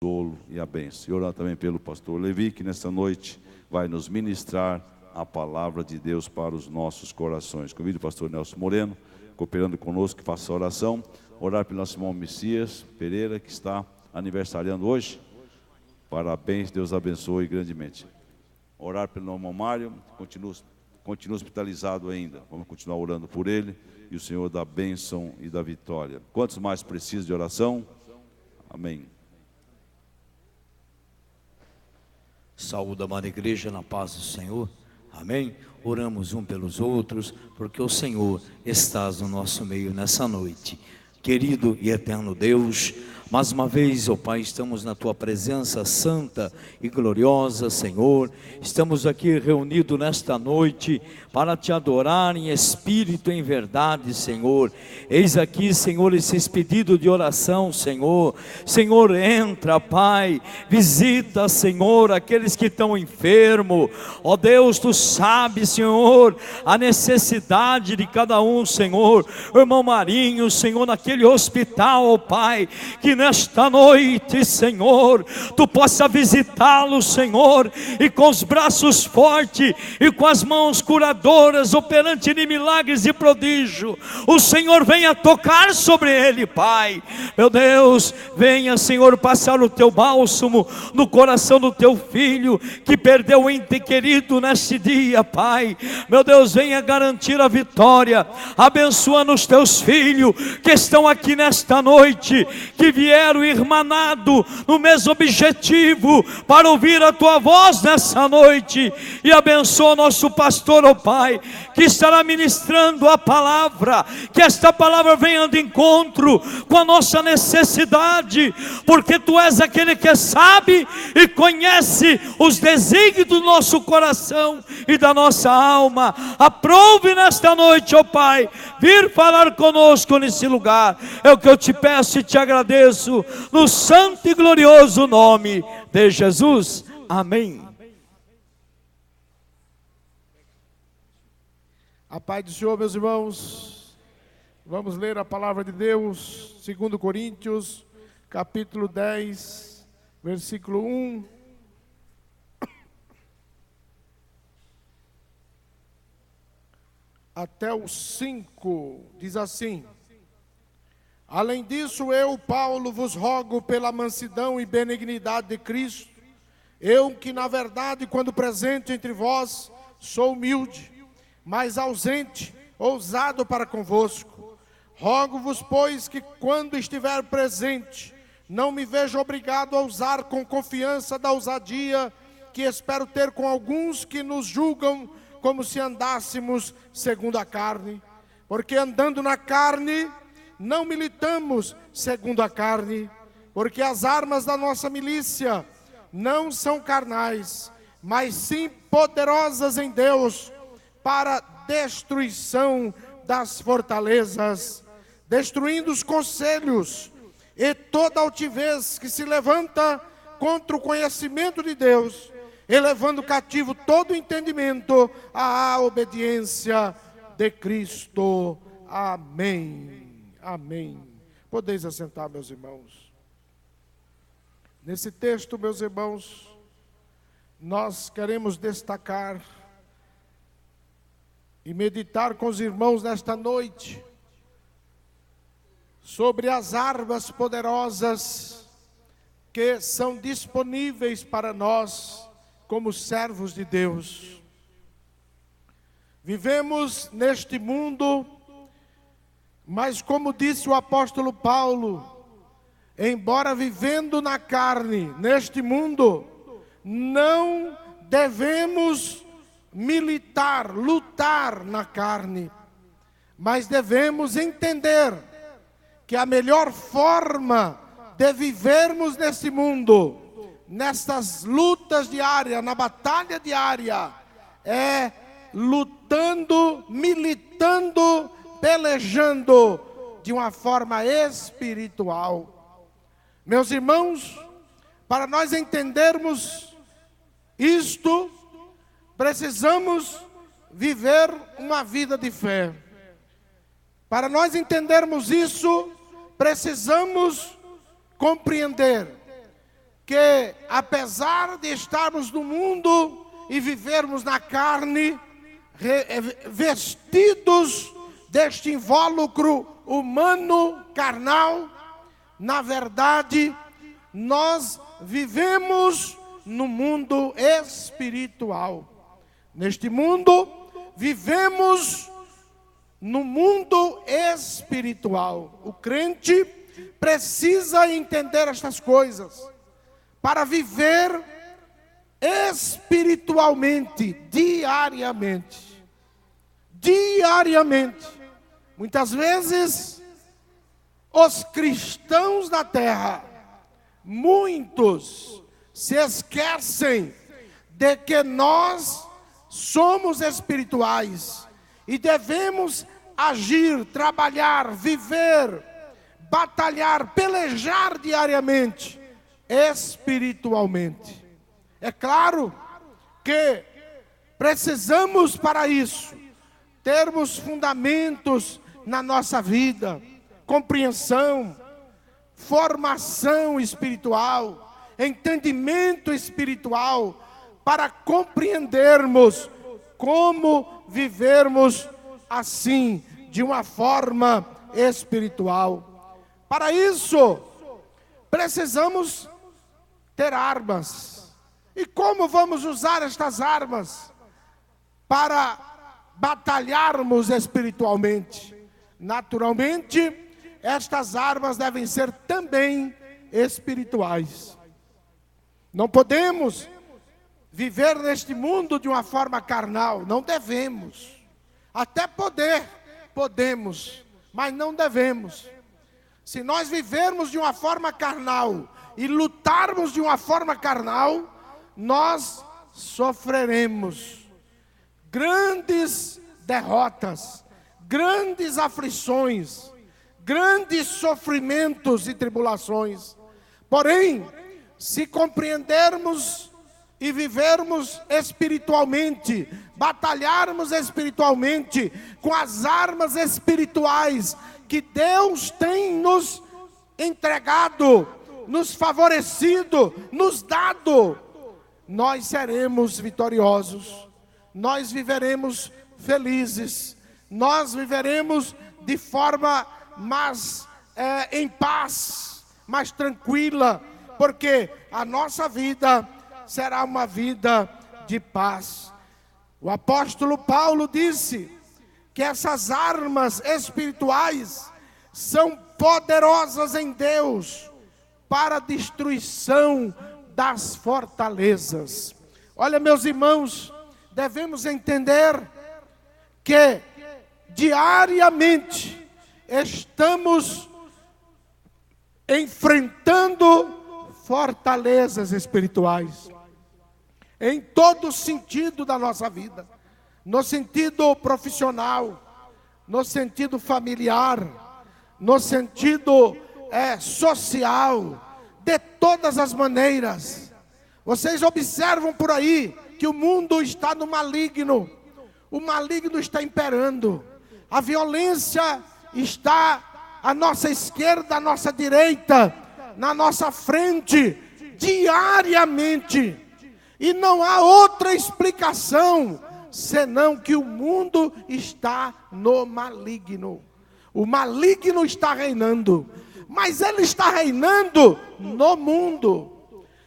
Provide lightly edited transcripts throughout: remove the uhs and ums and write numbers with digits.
consolo e a bênção. E orar também pelo pastor Levi, que nesta noite vai nos ministrar a palavra de Deus para os nossos corações. Convido o pastor Nelson Moreno, cooperando conosco, que faça a oração. Orar pelo nosso irmão Messias Pereira, que está aniversariando hoje. Parabéns, Deus abençoe grandemente. Orar pelo irmão Mário, continua hospitalizado ainda. Vamos continuar orando por ele, e o Senhor da bênção e da vitória. Quantos mais precisam de oração? Amém. Saúde, amada igreja, na paz do Senhor. Amém? Oramos um pelos outros, porque o Senhor está no nosso meio nessa noite. Querido e eterno Deus, mais uma vez, ó Pai, estamos na Tua presença santa e gloriosa, Senhor. Estamos aqui reunidos nesta noite para Te adorar em espírito e em verdade, Senhor. Eis aqui, Senhor, esses pedidos de oração, Senhor. Senhor, entra, Pai, visita, Senhor, aqueles que estão enfermos. Ó Deus, Tu sabes, Senhor, a necessidade de cada um, Senhor. O irmão Marinho, Senhor, naquele hospital, ó Pai, que nesta noite, Senhor, Tu possa visitá-lo, Senhor, e com os braços fortes e com as mãos curadoras, operante de milagres e prodígio, o Senhor venha tocar sobre ele, Pai. Meu Deus, venha, Senhor, passar o Teu bálsamo no coração do Teu filho, que perdeu o ente querido neste dia, Pai. Meu Deus, venha garantir a vitória, abençoando os Teus filhos, que estão aqui nesta noite, que vieram irmanado no mesmo objetivo, para ouvir a Tua voz nessa noite. E abençoa nosso pastor, ó Pai, que estará ministrando a palavra, que esta palavra venha de encontro com a nossa necessidade, porque Tu és aquele que sabe e conhece os desígnios do nosso coração e da nossa alma. Aprove nesta noite, ó Pai, vir falar conosco nesse lugar. É o que eu Te peço e Te agradeço, no santo e glorioso nome de Jesus. Amém. A paz do Senhor, meus irmãos. Vamos ler a palavra de Deus, 2 Coríntios, capítulo 10, versículo 1. Até o 5, diz assim: além disso, eu, Paulo, vos rogo pela mansidão e benignidade de Cristo, eu que na verdade, quando presente entre vós, sou humilde, mas ausente, ousado para convosco. Rogo-vos, pois, que quando estiver presente, não me veja obrigado a usar com confiança da ousadia que espero ter com alguns que nos julgam como se andássemos segundo a carne. Porque andando na carne, não militamos segundo a carne, porque as armas da nossa milícia não são carnais, mas sim poderosas em Deus, para destruição das fortalezas, destruindo os conselhos e toda altivez que se levanta contra o conhecimento de Deus, elevando cativo todo entendimento à obediência de Cristo. Amém. Amém. Podeis assentar, meus irmãos. Nesse texto, meus irmãos, nós queremos destacar e meditar com os irmãos nesta noite sobre as armas poderosas que são disponíveis para nós como servos de Deus. Vivemos neste mundo, mas como disse o apóstolo Paulo, embora vivendo na carne, neste mundo, não devemos militar, lutar na carne, mas devemos entender que a melhor forma de vivermos nesse mundo, nessas lutas diárias, na batalha diária, é lutando, militando, pelejando de uma forma espiritual. Meus irmãos, para nós entendermos isto, precisamos viver uma vida de fé. Para nós entendermos isso, precisamos compreender que, apesar de estarmos no mundo e vivermos na carne, vestidos deste invólucro humano, carnal, na verdade, nós vivemos no mundo espiritual. Neste mundo, vivemos no mundo espiritual. O crente precisa entender estas coisas para viver espiritualmente, diariamente. Diariamente. Muitas vezes, os cristãos da terra, muitos se esquecem de que nós somos espirituais e devemos agir, trabalhar, viver, batalhar, pelejar diariamente, espiritualmente. É claro que precisamos para isso termos fundamentos na nossa vida, compreensão, formação espiritual, entendimento espiritual, para compreendermos como vivermos assim, de uma forma espiritual. Para isso, precisamos ter armas. E como vamos usar estas armas para batalharmos espiritualmente? Naturalmente, estas armas devem ser também espirituais. Não podemos viver neste mundo de uma forma carnal, não devemos. Até podemos, mas não devemos. Se nós vivermos de uma forma carnal e lutarmos de uma forma carnal, nós sofreremos grandes derrotas, grandes aflições, grandes sofrimentos e tribulações. Porém, se compreendermos e vivermos espiritualmente, batalharmos espiritualmente com as armas espirituais que Deus tem nos entregado, nos favorecido, nos dado, nós seremos vitoriosos, nós viveremos felizes, nós viveremos de forma mais em paz, mais tranquila, porque a nossa vida será uma vida de paz. O apóstolo Paulo disse que essas armas espirituais são poderosas em Deus para a destruição das fortalezas. Olha, meus irmãos, devemos entender que diariamente estamos enfrentando fortalezas espirituais, em todo sentido da nossa vida, no sentido profissional, no sentido familiar, no sentido social, de todas as maneiras. Vocês observam por aí que o mundo está no maligno, o maligno está imperando, a violência está à nossa esquerda, à nossa direita, na nossa frente, diariamente. E não há outra explicação, senão que o mundo está no maligno. O maligno está reinando, mas ele está reinando no mundo.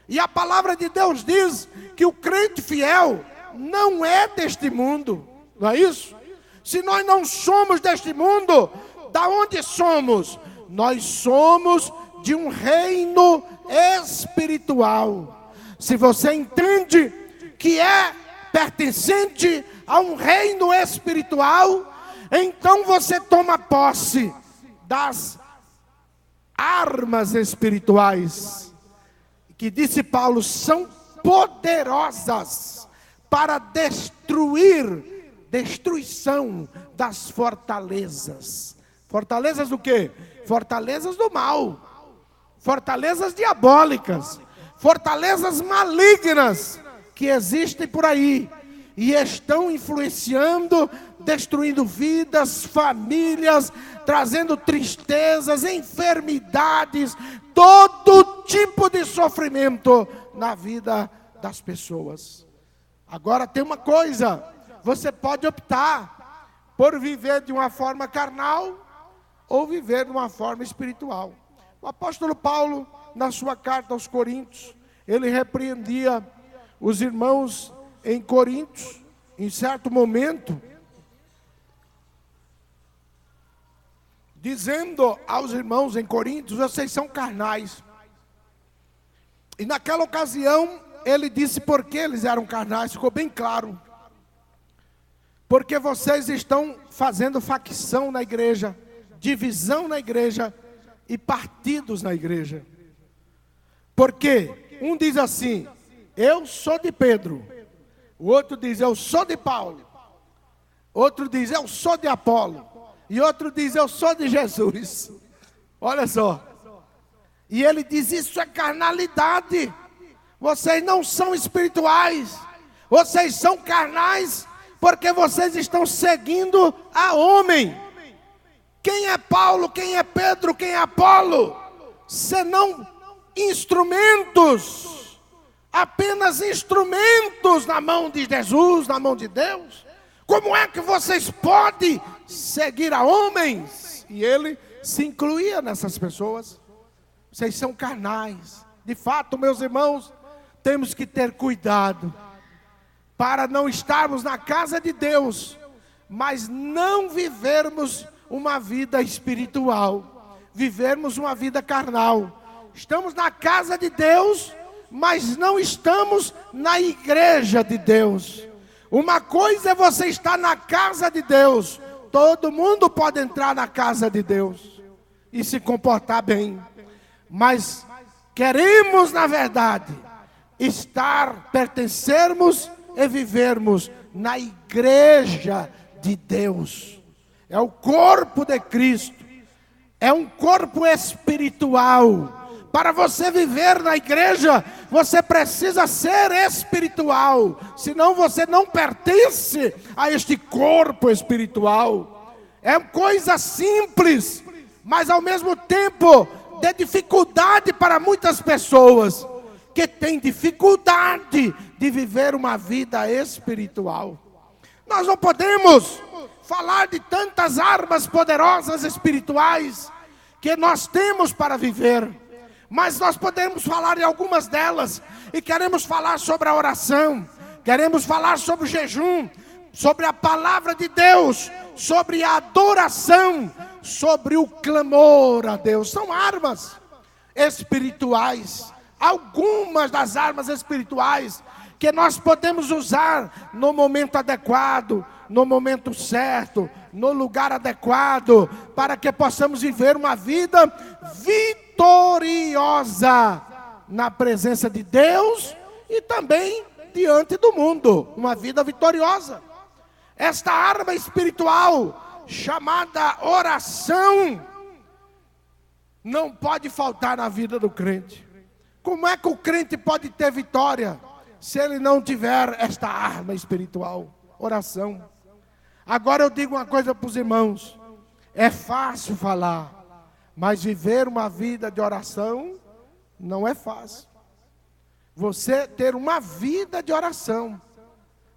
E a palavra de Deus diz que o crente fiel não é deste mundo, não é isso? Se nós não somos deste mundo, da onde somos? Nós somos de um reino espiritual. Se você entende que é pertencente a um reino espiritual, então você toma posse das armas espirituais, que disse Paulo, são poderosas para destruição das fortalezas. Fortalezas do quê? Fortalezas do mal, fortalezas diabólicas, fortalezas malignas que existem por aí e estão influenciando, destruindo vidas, famílias, trazendo tristezas, enfermidades, todo tipo de sofrimento na vida das pessoas. Agora tem uma coisa, você pode optar por viver de uma forma carnal ou viver de uma forma espiritual. O apóstolo Paulo, na sua carta aos Coríntios, ele repreendia os irmãos em Coríntios, em certo momento, dizendo aos irmãos em Coríntios: vocês são carnais. E naquela ocasião, ele disse por que eles eram carnais, ficou bem claro. Porque vocês estão fazendo facção na igreja, divisão na igreja e partidos na igreja. Porque um diz assim: eu sou de Pedro. O outro diz: eu sou de Paulo. Outro diz: eu sou de Apolo. E outro diz: eu sou de Jesus. Olha só. E ele diz: isso é carnalidade. Vocês não são espirituais. Vocês são carnais porque vocês estão seguindo a homem. Quem é Paulo? Quem é Pedro? Quem é Apolo? Senão instrumentos, apenas instrumentos na mão de Jesus, na mão de Deus. Como é que vocês podem seguir a homens? E ele se incluía nessas pessoas. Vocês são carnais. De fato, meus irmãos, temos que ter cuidado para não estarmos na casa de Deus, mas não vivermos uma vida espiritual, vivermos uma vida carnal. Estamos na casa de Deus, mas não estamos na igreja de Deus. Uma coisa é você estar na casa de Deus. Todo mundo pode entrar na casa de Deus e se comportar bem. Mas queremos, na verdade, pertencermos e vivermos na igreja de Deus. É o corpo de Cristo. É um corpo espiritual. Para você viver na igreja, você precisa ser espiritual. Senão você não pertence a este corpo espiritual. É coisa simples, mas ao mesmo tempo de dificuldade para muitas pessoas que têm dificuldade de viver uma vida espiritual. Nós não podemos falar de tantas armas poderosas espirituais que nós temos para viver, mas nós podemos falar de algumas delas. E queremos falar sobre a oração, queremos falar sobre o jejum, sobre a palavra de Deus, sobre a adoração, sobre o clamor a Deus. São armas espirituais, algumas das armas espirituais que nós podemos usar no momento adequado, no momento certo, no lugar adequado, para que possamos viver uma vida vitoriosa na presença de Deus e também diante do mundo. Uma vida vitoriosa. Esta arma espiritual chamada oração não pode faltar na vida do crente. Como é que o crente pode ter vitória se ele não tiver esta arma espiritual? Oração. Agora eu digo uma coisa para os irmãos: é fácil falar, mas viver uma vida de oração não é fácil. Você ter uma vida de oração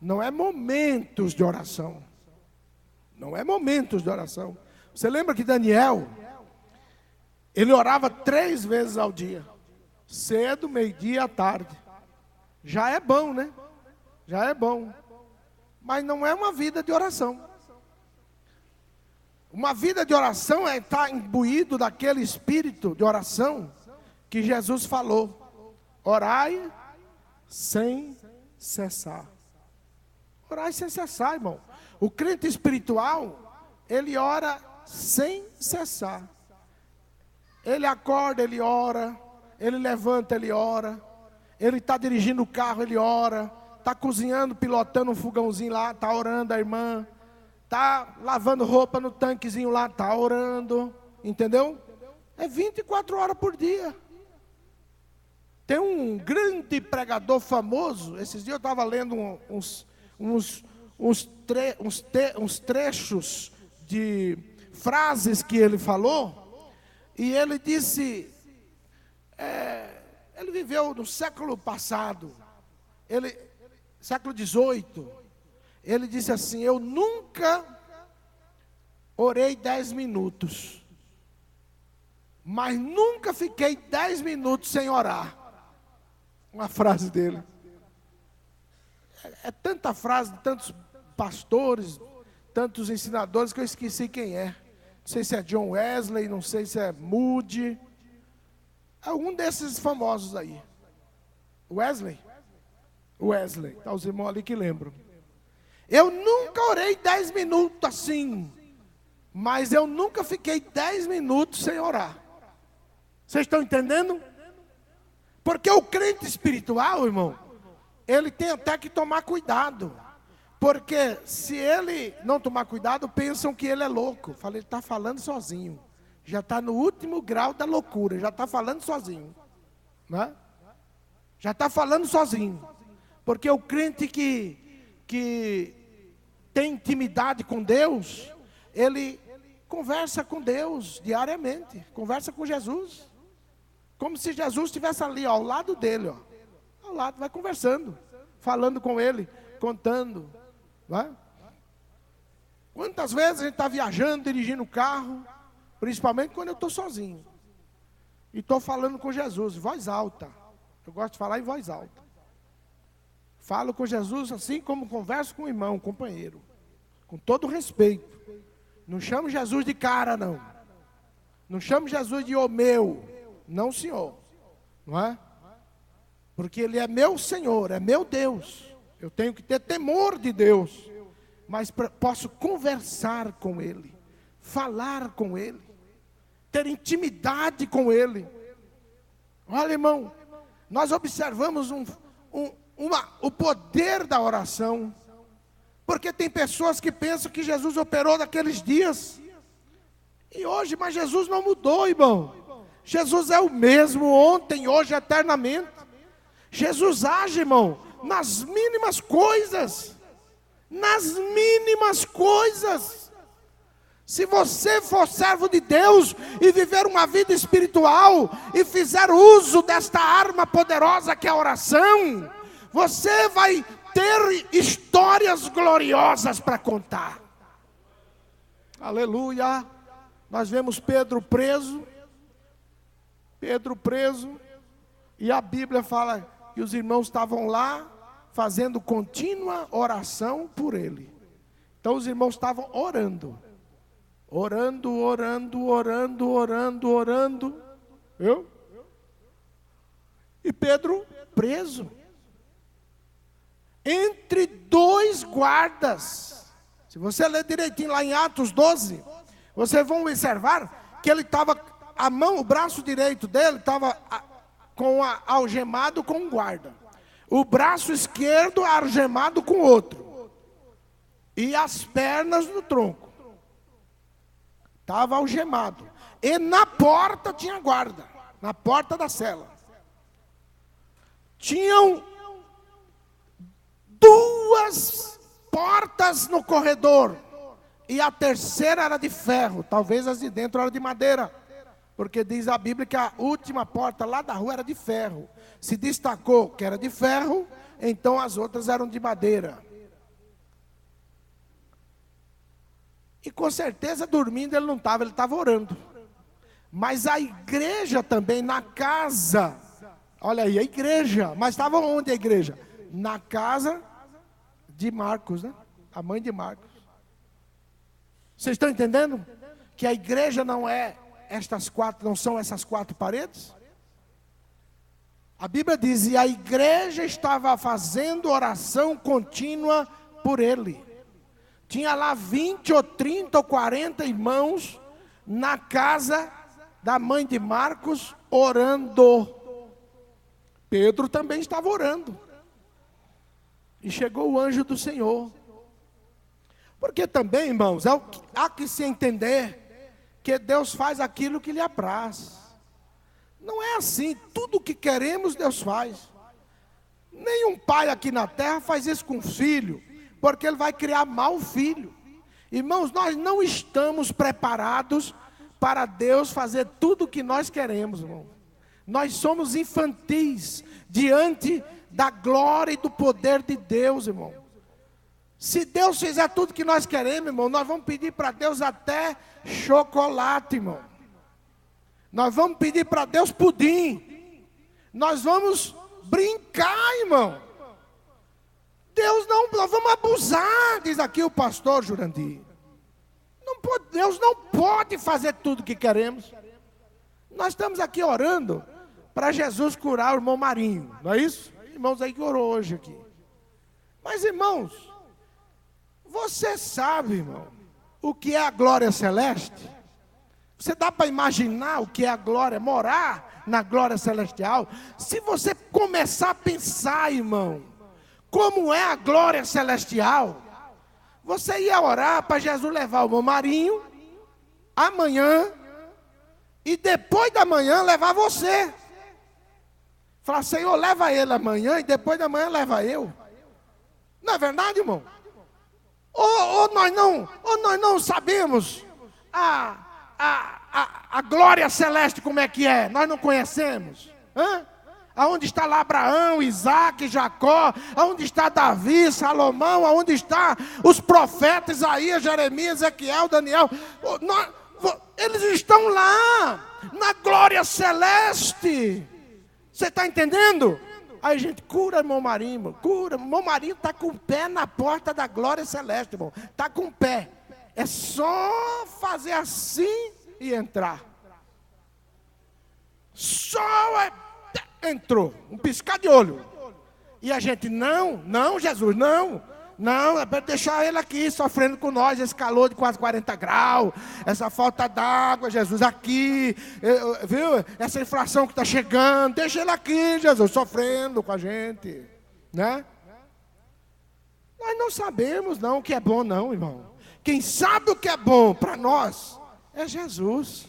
não é momentos de oração. Não é momentos de oração. Você lembra que Daniel, ele orava 3 vezes ao dia, cedo, meio-dia e à tarde. Já é bom, né? Já é bom. Mas não é uma vida de oração. Uma vida de oração é estar imbuído daquele espírito de oração que Jesus falou: orai sem cessar. Orai sem cessar, irmão. O crente espiritual, ele ora sem cessar. Ele acorda, ele ora. Ele levanta, ele ora. Ele está dirigindo o carro, ele ora. Está cozinhando, pilotando um fogãozinho lá, está orando a irmã. Está lavando roupa no tanquezinho lá, está orando. Entendeu? É 24 horas por dia. Tem um grande pregador famoso. Esses dias eu estava lendo uns trechos de frases que ele falou, e ele disse, ele viveu no século passado, século XVIII, ele disse assim: eu nunca orei 10 minutos, mas nunca fiquei 10 minutos sem orar. Uma frase dele. É tanta frase de tantos pastores, tantos ensinadores, que eu esqueci quem é. Não sei se é John Wesley, não sei se é Moody. Algum desses famosos aí. Wesley? Wesley. Está os irmãos ali que lembram. Eu nunca orei 10 minutos assim, mas eu nunca fiquei 10 minutos sem orar. Vocês estão entendendo? Porque o crente espiritual, irmão, ele tem até que tomar cuidado. Porque se ele não tomar cuidado, pensam que ele é louco. Falei, ele está falando sozinho. Já está no último grau da loucura, já está falando sozinho. Né? Já está falando sozinho. Porque o crente que tem intimidade com Deus, ele conversa com Deus diariamente, conversa com Jesus. Como se Jesus estivesse ali, ó, ao lado dele, ó. Ao lado, vai conversando, falando com ele, contando. Vai? Quantas vezes a gente está viajando, dirigindo o carro, principalmente quando eu estou sozinho, e estou falando com Jesus, em voz alta. Eu gosto de falar em voz alta. Falo com Jesus assim como converso com o irmão, companheiro, com todo respeito. Não chamo Jesus de cara, não. Não chamo Jesus de ô meu. Não, senhor. Não é? Porque Ele é meu Senhor, é meu Deus. Eu tenho que ter temor de Deus. Mas posso conversar com Ele, falar com Ele, ter intimidade com Ele. Olha, irmão, nós observamos o poder da oração. Porque tem pessoas que pensam que Jesus operou naqueles dias. E hoje, mas Jesus não mudou, irmão. Jesus é o mesmo ontem, hoje, eternamente. Jesus age, irmão, nas mínimas coisas. Nas mínimas coisas. Se você for servo de Deus e viver uma vida espiritual e fizer uso desta arma poderosa que é a oração, você vai ter histórias gloriosas para contar. Aleluia. Nós vemos Pedro preso, e a Bíblia fala que os irmãos estavam lá fazendo contínua oração por ele. Então os irmãos estavam orando. Viu? E Pedro preso. Entre 2 guardas. Se você ler direitinho lá em Atos 12, vocês vão observar que ele estava, o braço direito dele estava algemado com um guarda. O braço esquerdo algemado com outro. E as pernas no tronco. Estava algemado. E na porta tinha guarda. Na porta da cela. Tinham 2 portas no corredor. E a terceira era de ferro. Talvez as de dentro eram de madeira. Porque diz a Bíblia que a última porta lá da rua era de ferro. Se destacou que era de ferro, então as outras eram de madeira. E com certeza dormindo ele não estava, ele estava orando. Mas a igreja também, na casa, olha aí, a igreja, mas estava onde a igreja? Na casa de Marcos, né? A mãe de Marcos. Vocês estão entendendo? Que a igreja não são essas 4 paredes? A Bíblia diz, e a igreja estava fazendo oração contínua por ele. Tinha lá 20 ou 30 ou 40 irmãos na casa da mãe de Marcos orando. Pedro também estava orando. E chegou o anjo do Senhor. Porque também, irmãos, há que se entender que Deus faz aquilo que lhe apraz. Não é assim, tudo o que queremos Deus faz. Nenhum pai aqui na terra faz isso com o filho. porque ele vai criar mau filho. Irmãos, nós não estamos preparados para Deus fazer tudo o que nós queremos, irmão. Nós somos infantis diante da glória e do poder de Deus, irmão. Se Deus fizer tudo o que nós queremos, irmão, nós vamos pedir para Deus até chocolate, irmão. Nós vamos pedir para Deus pudim. Nós vamos brincar, irmão. Nós vamos abusar, diz aqui o pastor Jurandir. Deus não pode fazer tudo o que queremos. Nós estamos aqui orando para Jesus curar o irmão Marinho, não é isso? Irmãos aí que orou hoje aqui. Mas irmãos, você sabe, irmão, o que é a glória celeste? Você dá para imaginar o que é a glória, morar na glória celestial? Se você começar a pensar, irmão, como é a glória celestial, você ia orar para Jesus levar o irmão Marinho amanhã e depois da manhã levar você. Falar, Senhor, leva ele amanhã e depois da manhã leva eu. Não é verdade, irmão? Ou nós não sabemos a glória celeste como é que é? Nós não conhecemos. Aonde está lá Abraão, Isaac, Jacó? Aonde está Davi, Salomão? Aonde está os profetas, Isaías, Jeremias, Ezequiel, Daniel? Eles estão lá, na glória celeste. Você está entendendo? Aí, gente, cura irmão Marinho, irmão. Cura. Irmão Marinho está com o pé na porta da glória celeste, irmão. Está com o pé. É só fazer assim e entrar. Só entrou. Um piscar de olho. E a gente, não, Jesus, não, é para deixar ele aqui sofrendo com nós, esse calor de quase 40 graus, essa falta d'água, Jesus, aqui, viu? Essa inflação que está chegando, deixa ele aqui, Jesus, sofrendo com a gente, né? Nós não sabemos não o que é bom não, irmão. Quem sabe o que é bom para nós é Jesus.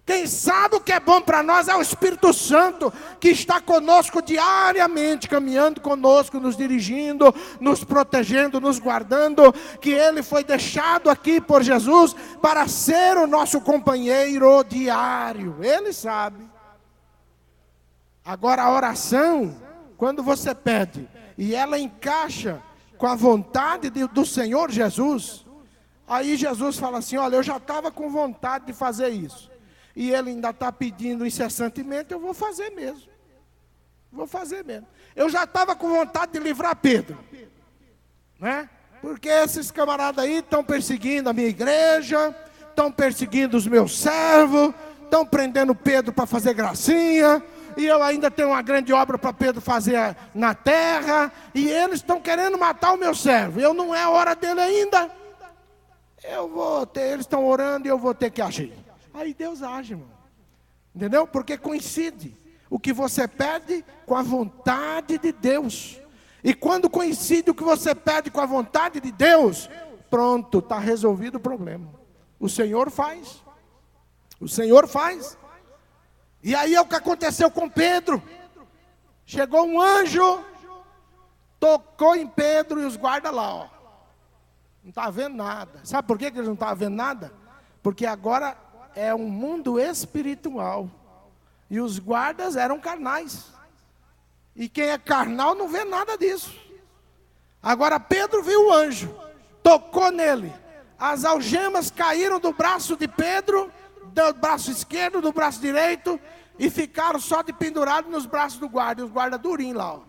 Quem sabe o que é bom para nós é o Espírito Santo, que está conosco diariamente, caminhando conosco, nos dirigindo, nos protegendo, nos guardando, que Ele foi deixado aqui por Jesus para ser o nosso companheiro diário. Ele sabe. Agora a oração, quando você pede, e ela encaixa com a vontade do Senhor Jesus, aí Jesus fala assim, olha, eu já estava com vontade de fazer isso. E ele ainda está pedindo incessantemente, eu vou fazer mesmo. Vou fazer mesmo. Eu já estava com vontade de livrar Pedro. Né? Porque esses camaradas aí estão perseguindo a minha igreja, estão perseguindo os meus servos, estão prendendo Pedro para fazer gracinha, e eu ainda tenho uma grande obra para Pedro fazer na terra, e eles estão querendo matar o meu servo. Não é a hora dele ainda. Eles estão orando e eu vou ter que agir. Aí Deus age, irmão. Entendeu? Porque coincide o que você pede com a vontade de Deus. E quando coincide o que você pede com a vontade de Deus, pronto, está resolvido o problema. O Senhor faz. O Senhor faz. E aí é o que aconteceu com Pedro. Chegou um anjo, tocou em Pedro e os guardas lá, ó. Não está vendo nada. Sabe por que eles não estavam vendo nada? Porque agora é um mundo espiritual. E os guardas eram carnais. E quem é carnal não vê nada disso. Agora Pedro viu o anjo, tocou nele. As algemas caíram do braço de Pedro, do braço esquerdo, do braço direito, e ficaram só de pendurado nos braços do guarda. E os guardas durinhos lá, ó.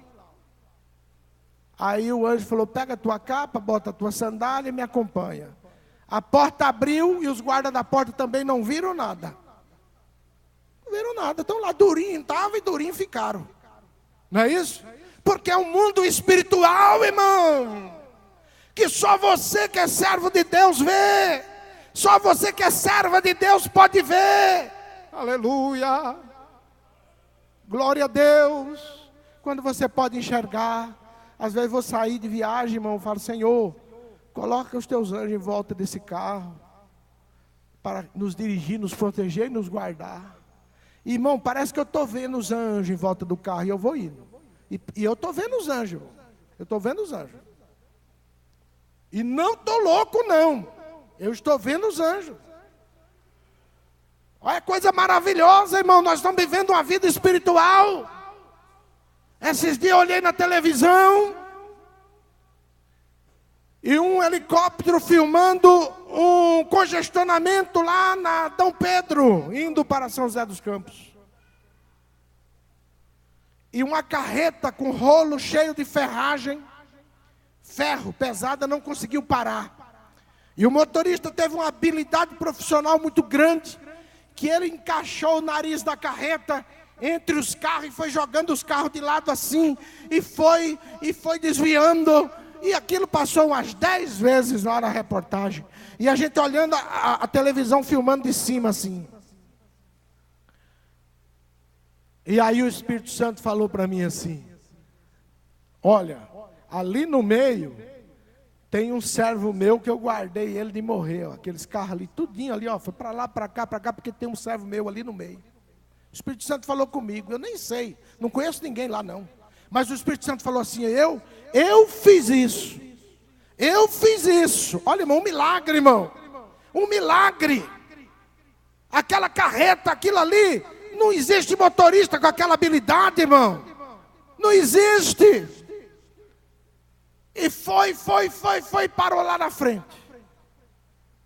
Aí o anjo falou, pega a tua capa, bota a tua sandália e me acompanha. A porta abriu e os guardas da porta também não viram nada. Não viram nada. Estão lá, durinho estava e durinho ficaram. Não é isso? Porque é um mundo espiritual, irmão. Que só você que é servo de Deus vê. Só você que é serva de Deus pode ver. Aleluia. Glória a Deus. Quando você pode enxergar. Às vezes vou sair de viagem, irmão, eu falo, Senhor, coloca os teus anjos em volta desse carro, para nos dirigir, nos proteger e nos guardar. Irmão, parece que eu estou vendo os anjos em volta do carro e eu vou indo. E eu estou vendo os anjos, eu estou vendo os anjos. E não estou louco, não. Eu estou vendo os anjos. Olha, coisa maravilhosa, irmão. Nós estamos vivendo uma vida espiritual. Esses dias eu olhei na televisão e um helicóptero filmando um congestionamento lá na Dom Pedro, indo para São José dos Campos. E uma carreta com rolo cheio de ferragem, ferro, pesada, não conseguiu parar. E o motorista teve uma habilidade profissional muito grande, que ele encaixou o nariz da carreta entre os carros e foi jogando os carros de lado assim, e foi desviando, e aquilo passou umas 10 vezes lá na reportagem, e a gente olhando a televisão filmando de cima assim. E aí o Espírito Santo falou para mim assim: olha, ali no meio tem um servo meu que eu guardei ele de morrer, ó, aqueles carros ali, tudinho ali, ó, foi para lá, para cá, porque tem um servo meu ali no meio. O Espírito Santo falou comigo, eu nem sei, não conheço ninguém lá não. Mas o Espírito Santo falou assim: eu fiz isso. Eu fiz isso. Olha, irmão, um milagre, irmão. Um milagre. Aquela carreta, aquilo ali, não existe motorista com aquela habilidade, irmão. Não existe. E foi, parou lá na frente.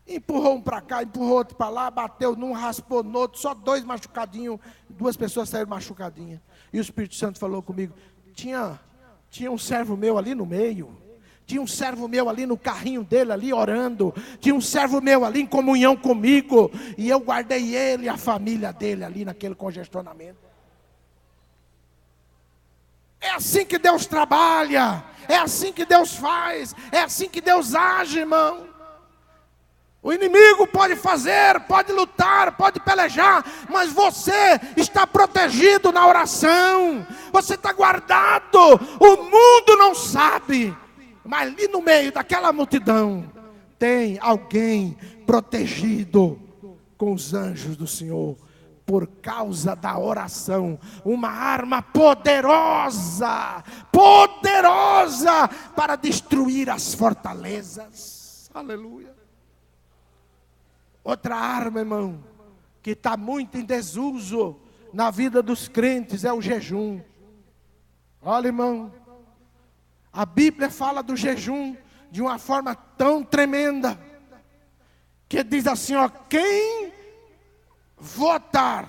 Empurrou um para cá, empurrou outro para lá, bateu num, raspou no outro, só 2 machucadinhos, 2 pessoas saíram machucadinhas. E o Espírito Santo falou comigo: tinha um servo meu ali no meio, tinha um servo meu ali no carrinho dele ali orando, tinha um servo meu ali em comunhão comigo, e eu guardei ele e a família dele ali naquele congestionamento. É assim que Deus trabalha, é assim que Deus faz, é assim que Deus age, irmão. O inimigo pode fazer, pode lutar, pode pelejar, mas você está protegido na oração, você está guardado. O mundo não sabe, mas ali no meio daquela multidão tem alguém protegido com os anjos do Senhor, por causa da oração. Uma arma poderosa para destruir as fortalezas. Aleluia. Outra arma, irmão, que está muito em desuso na vida dos crentes é o jejum. Olha, irmão, a Bíblia fala do jejum de uma forma tão tremenda, que diz assim, ó: quem votar,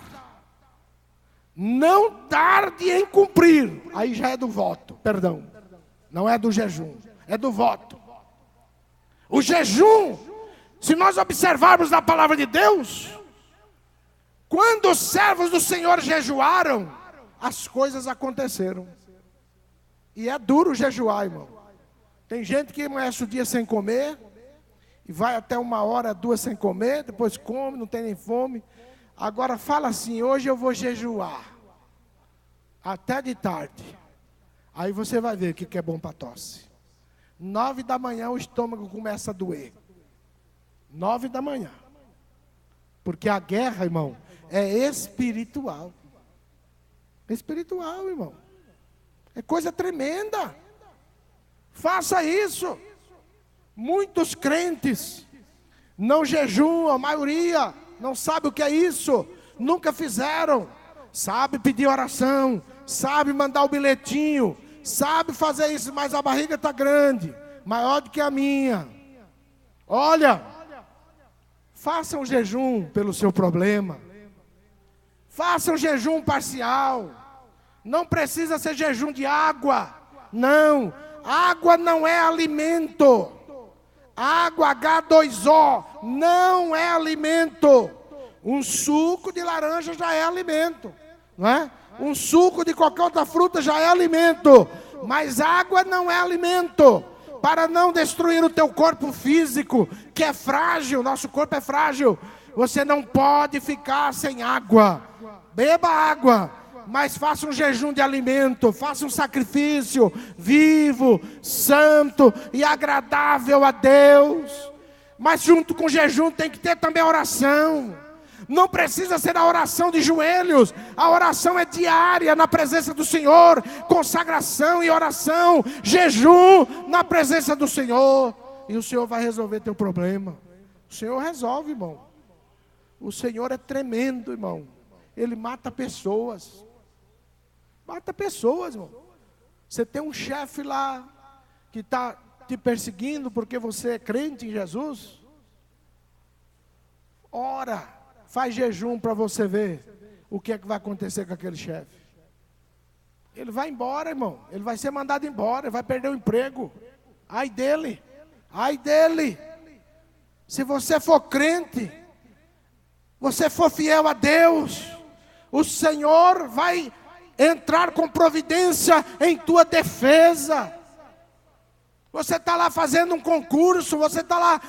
não tarde em cumprir. Aí já é do voto, perdão, não é do jejum, é do voto. O jejum, se nós observarmos na palavra de Deus, quando os servos do Senhor jejuaram, as coisas aconteceram. E é duro jejuar, irmão. Tem gente que amanhece o dia sem comer, e vai até 1 hora, 2 sem comer, depois come, não tem nem fome. Agora fala assim: hoje eu vou jejuar, até de tarde. Aí você vai ver o que é bom para tosse. 9 da manhã o estômago começa a doer. 9 da manhã. Porque a guerra, irmão, é espiritual. É espiritual, irmão. É coisa tremenda. Faça isso. Muitos crentes não jejuam, a maioria não sabe o que é isso. Nunca fizeram. Sabe pedir oração, sabe mandar o bilhetinho, sabe fazer isso, mas a barriga está grande, maior do que a minha. Olha, faça um jejum pelo seu problema. Faça um jejum parcial. Não precisa ser jejum de água. Não, água não é alimento. Água H2O não é alimento. Um suco de laranja já é alimento, não é? Um suco de qualquer outra fruta já é alimento. Mas água não é alimento. Para não destruir o teu corpo físico, que é frágil, nosso corpo é frágil. Você não pode ficar sem água. Beba água, mas faça um jejum de alimento, faça um sacrifício vivo, santo e agradável a Deus. Mas junto com o jejum tem que ter também a oração. Não precisa ser a oração de joelhos, a oração é diária na presença do Senhor, consagração e oração, jejum na presença do Senhor. e o Senhor vai resolver teu problema. O Senhor resolve, irmão. O Senhor é tremendo, irmão. Ele mata pessoas. Mata pessoas, irmão. Você tem um chefe lá que está te perseguindo porque você é crente em Jesus. Ora, faz jejum para você ver o que é que vai acontecer com aquele chefe. Ele vai embora, irmão. Ele vai ser mandado embora, ele vai perder o emprego. Ai dele. Ai dele. Se você for crente, você for fiel a Deus, o Senhor vai entrar com providência em tua defesa. Você está lá fazendo um concurso, você está lá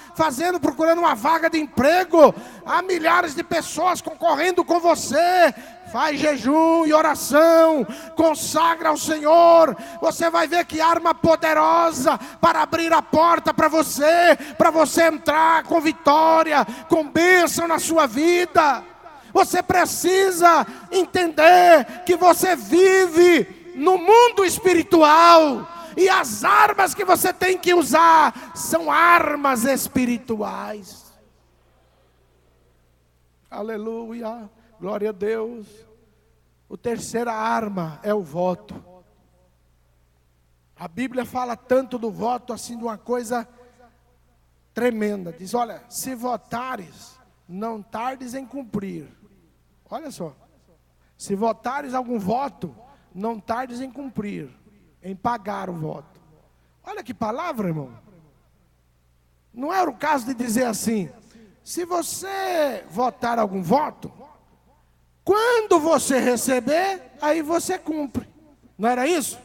procurando uma vaga de emprego, há milhares de pessoas concorrendo com você. Faz jejum e oração, consagra ao Senhor, você vai ver que arma poderosa para abrir a porta para você entrar com vitória, com bênção na sua vida. Você precisa entender que você vive no mundo espiritual, e as armas que você tem que usar são armas espirituais. Aleluia, glória a Deus. A terceira arma é o voto. A Bíblia fala tanto do voto, assim, de uma coisa tremenda. Diz, olha, se votares, não tardes em cumprir. Olha só. Se votares algum voto, não tardes em cumprir, em pagar o voto. Olha que palavra, irmão. Não era o caso de dizer assim, se você votar algum voto, quando você receber, aí você cumpre. Não era isso?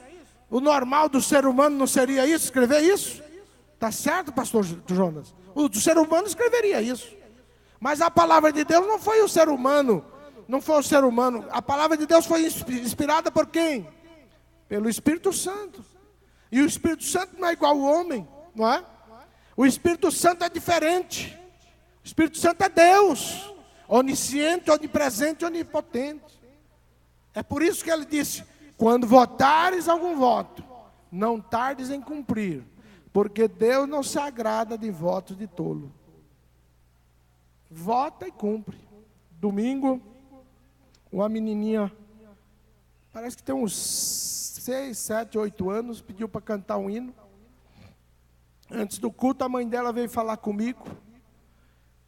O normal do ser humano não seria isso, escrever isso? Está certo, pastor Jonas? O do ser humano escreveria isso. Mas a palavra de Deus não foi o ser humano. Não foi o ser humano. A palavra de Deus foi inspirada por quem? Pelo Espírito Santo. E o Espírito Santo não é igual ao homem, não é? O Espírito Santo é diferente. O Espírito Santo é Deus. Onisciente, onipresente, onipotente. É por isso que ele disse, quando votares algum voto, não tardes em cumprir, porque Deus não se agrada de votos de tolo. Vota e cumpre. Domingo, uma menininha, parece que tem uns 6, 7, 8 anos, pediu para cantar um hino. Antes do culto, a mãe dela veio falar comigo,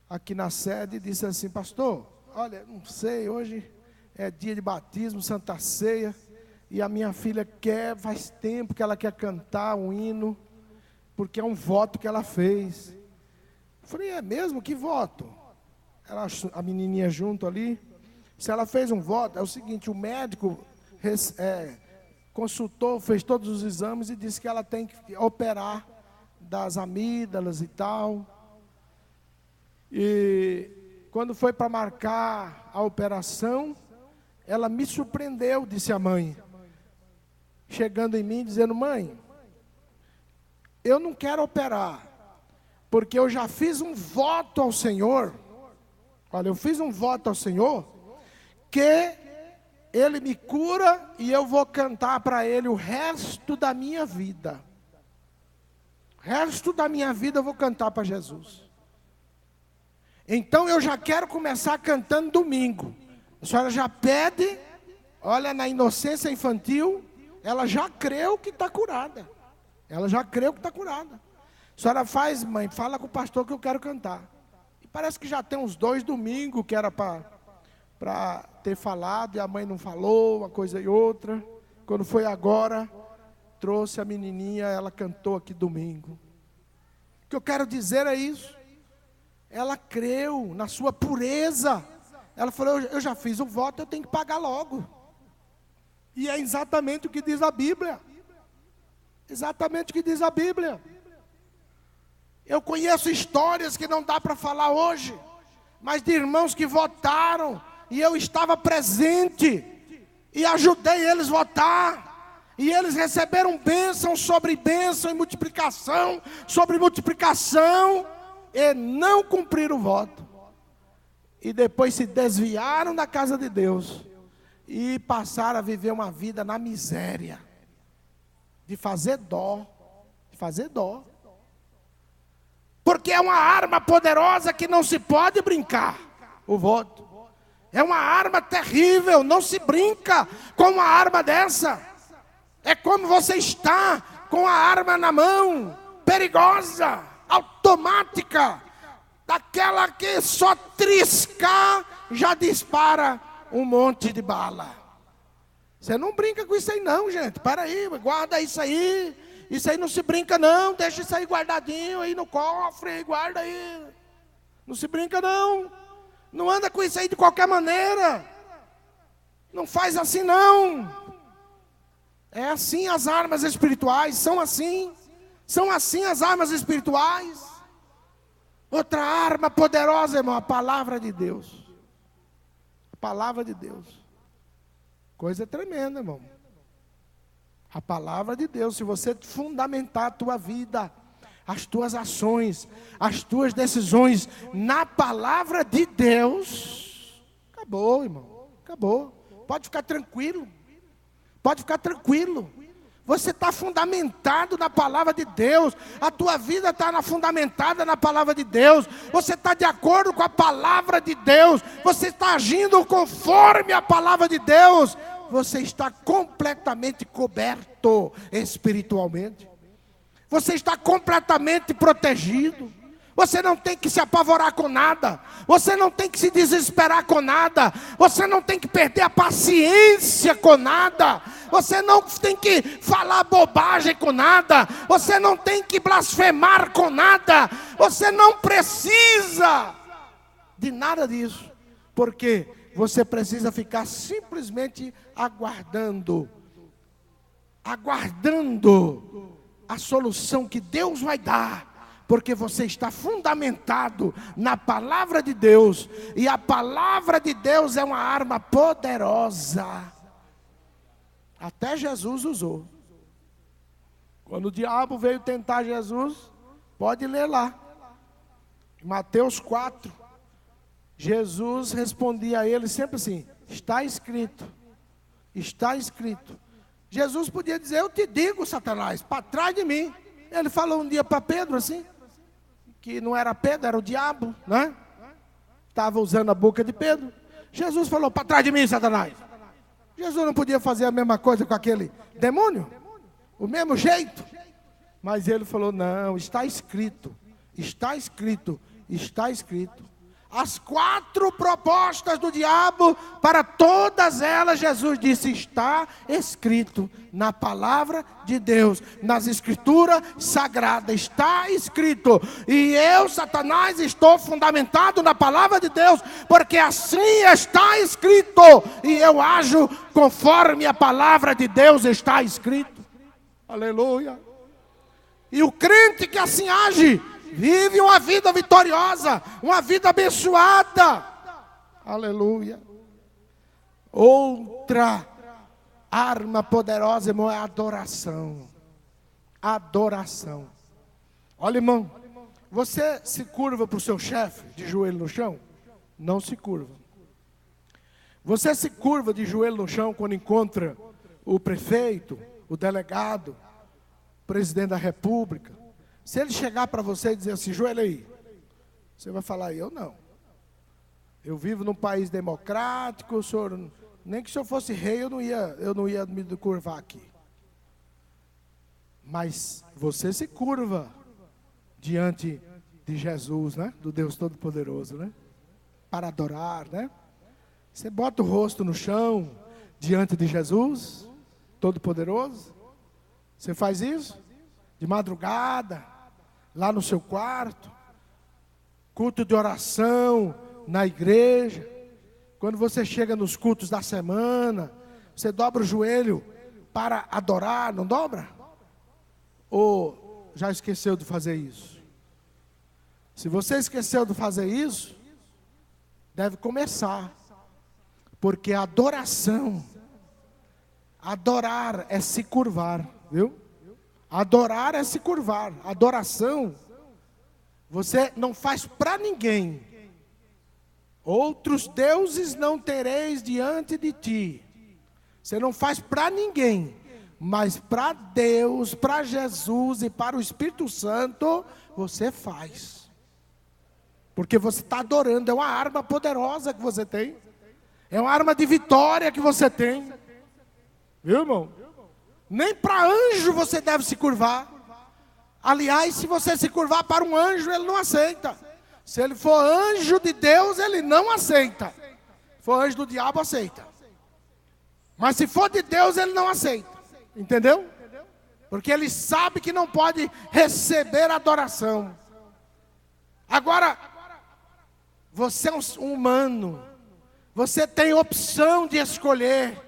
aqui na sede, e disse assim, pastor, olha, não sei, hoje é dia de batismo, Santa Ceia, e a minha filha faz tempo que ela quer cantar um hino, porque é um voto que ela fez. Eu falei, é mesmo? Que voto? A menininha junto ali, se ela fez um voto, é o seguinte, o médico consultou, fez todos os exames e disse que ela tem que operar das amígdalas e tal. E quando foi para marcar a operação, ela me surpreendeu, disse a mãe, chegando em mim dizendo, mãe, eu não quero operar, porque eu já fiz um voto ao Senhor. Olha, eu fiz um voto ao Senhor, que Ele me cura e eu vou cantar para Ele o resto da minha vida. O resto da minha vida eu vou cantar para Jesus. Então eu já quero começar cantando domingo. A senhora já pede, olha, na inocência infantil, ela já creu que está curada. Ela já creu que está curada. A senhora faz, mãe, fala com o pastor que eu quero cantar. E parece que já tem uns 2 domingos que era para ter falado, e a mãe não falou, uma coisa e outra. Quando foi agora, trouxe a menininha, ela cantou aqui domingo. O que eu quero dizer é isso. Ela creu na sua pureza. Ela falou, eu já fiz o voto, eu tenho que pagar logo. E é exatamente o que diz a Bíblia. Exatamente o que diz a Bíblia. Eu conheço histórias que não dá para falar hoje, mas de irmãos que votaram, e eu estava presente, e ajudei eles a votar, e eles receberam bênção sobre bênção, e multiplicação sobre multiplicação, e não cumpriram o voto. E depois se desviaram da casa de Deus, e passaram a viver uma vida na miséria, de fazer dó, de fazer dó. Porque é uma arma poderosa que não se pode brincar. O voto é uma arma terrível, não se brinca com uma arma dessa. É como você está com a arma na mão, perigosa, automática, daquela que só triscar já dispara um monte de bala. Você não brinca com isso aí não, gente. Para aí, guarda isso aí. Isso aí não se brinca não, deixa isso aí guardadinho aí no cofre, aí, guarda aí. Não se brinca não. Não anda com isso aí de qualquer maneira. Não faz assim não. É assim as armas espirituais, são assim. São assim as armas espirituais. Outra arma poderosa, irmão, a palavra de Deus. A palavra de Deus. Coisa tremenda, irmão. A palavra de Deus, se você fundamentar a tua vida, as tuas ações, as tuas decisões na palavra de Deus, acabou, irmão, acabou. Pode ficar tranquilo, pode ficar tranquilo. Você está fundamentado na palavra de Deus, a tua vida está fundamentada na palavra de Deus, você está de acordo com a palavra de Deus, você está agindo conforme a palavra de Deus, você está completamente coberto espiritualmente, você está completamente protegido. Você não tem que se apavorar com nada. Você não tem que se desesperar com nada. Você não tem que perder a paciência com nada. Você não tem que falar bobagem com nada. Você não tem que blasfemar com nada. Você não precisa de nada disso. Porque você precisa ficar simplesmente aguardando. Aguardando a solução que Deus vai dar. Porque você está fundamentado na palavra de Deus. E a palavra de Deus é uma arma poderosa. Até Jesus usou. Quando o diabo veio tentar Jesus, pode ler lá. Em Mateus 4. Jesus respondia a ele sempre assim: está escrito. Está escrito. Jesus podia dizer: eu te digo, Satanás, para trás de mim. Ele falou um dia para Pedro assim, que não era Pedro, era o diabo, né? Estava usando a boca de Pedro. Jesus falou: para trás de mim, Satanás. Jesus não podia fazer a mesma coisa com aquele demônio? O mesmo jeito? Mas ele falou: não, está escrito, está escrito, está escrito. As 4 propostas do diabo, para todas elas Jesus disse: está escrito na palavra de Deus, nas escrituras sagradas, está escrito. E eu, Satanás, estou fundamentado na palavra de Deus, porque assim está escrito, e eu ajo conforme a palavra de Deus está escrito. Aleluia. E o crente que assim age vive uma vida vitoriosa, uma vida abençoada. Aleluia. Outra arma poderosa, irmão, é a adoração. Adoração. Olha, irmão, você se curva para o seu chefe de joelho no chão? Não se curva. Você se curva de joelho no chão quando encontra o prefeito, o delegado, o presidente da república? Se ele chegar para você e dizer assim: joelho aí, você vai falar: eu não. Eu vivo num país democrático, o senhor, nem que se eu fosse rei, eu não ia me curvar aqui. Mas você se curva diante de Jesus, né? Do Deus Todo-Poderoso, né? Para adorar, né? Você bota o rosto no chão diante de Jesus Todo-Poderoso. Você faz isso de madrugada, lá no seu quarto, culto de oração na igreja. Quando você chega nos cultos da semana, você dobra o joelho para adorar, não dobra? Ou já esqueceu de fazer isso? Se você esqueceu de fazer isso, deve começar. Porque a adoração, adorar é se curvar, viu? Adorar é se curvar. Adoração, você não faz para ninguém. Outros deuses não tereis diante de ti. Você não faz para ninguém. Mas para Deus, para Jesus e para o Espírito Santo, você faz. Porque você está adorando, é uma arma poderosa que você tem. É uma arma de vitória que você tem. Viu, irmão? Nem para anjo você deve se curvar. Aliás, se você se curvar para um anjo, ele não aceita. Se ele for anjo de Deus, ele não aceita. Se for anjo do diabo, aceita. Mas se for de Deus, ele não aceita. Entendeu? Porque ele sabe que não pode receber adoração. Agora, você é um humano. Você tem opção de escolher.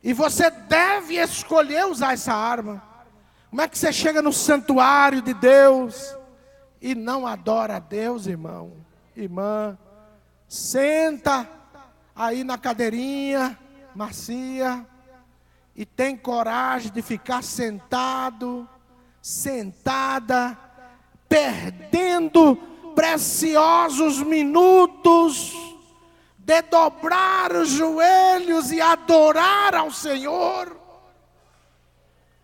E você deve escolher usar essa arma. Como é que você chega no santuário de Deus e não adora a Deus, irmão? Irmã, senta aí na cadeirinha macia e tem coragem de ficar sentado, sentada, perdendo preciosos minutos de dobrar os joelhos e adorar ao Senhor.